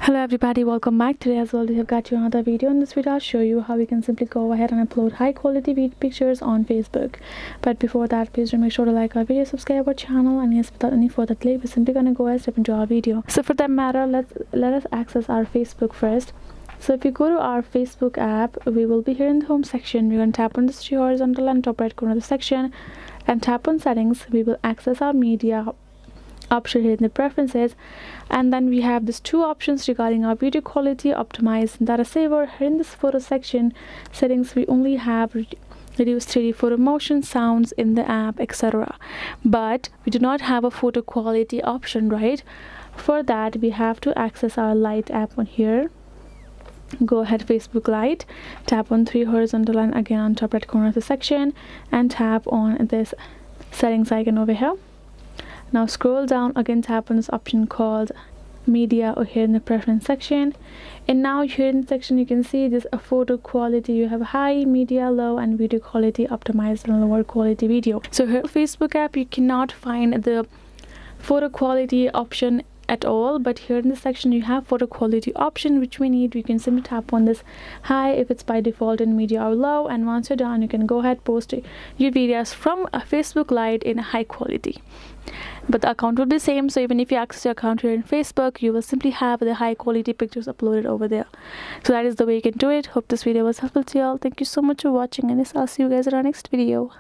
Hello everybody, welcome back. Today as well we have got you another video. In this video I'll show you how we can simply go ahead and upload high quality pictures on Facebook. But before that, please do make sure to like our video, subscribe our channel, and yes, without any further delay, we're simply gonna go ahead and step into our video. So for that matter, let us access our Facebook first. So if you go to our Facebook app, we will be here in the home section. We're going to tap on this horizontal and top right corner of the section and tap on settings. We will access our media option here in the preferences, and then we have these two options regarding our video quality, optimize and data saver. Here in this photo section settings, we only have reduce 3D photo motion, sounds in the app, etc. But we do not have a photo quality option, right? For that we have to access our Lite app on here. Go ahead, Facebook Lite, tap on three horizontal line again on top right corner of the section and tap on this settings icon over here. Now scroll down again, tap on this option called media or here in the preference section, and now here in the section you can see this a photo quality. You have high, media, low, and video quality optimized and lower quality video. So here Facebook app you cannot find the photo quality option at all, but here in this section you have photo quality option, which we need. We can simply tap on this high if it's by default in media, or low, and once you're done you can go ahead post your videos from a Facebook Lite in high quality. But the account will be same, so even if you access your account here in Facebook, you will simply have the high quality pictures uploaded over there. So that is the way you can do it. Hope this video was helpful to you all. Thank you so much for watching, and yes, I'll see you guys in our next video.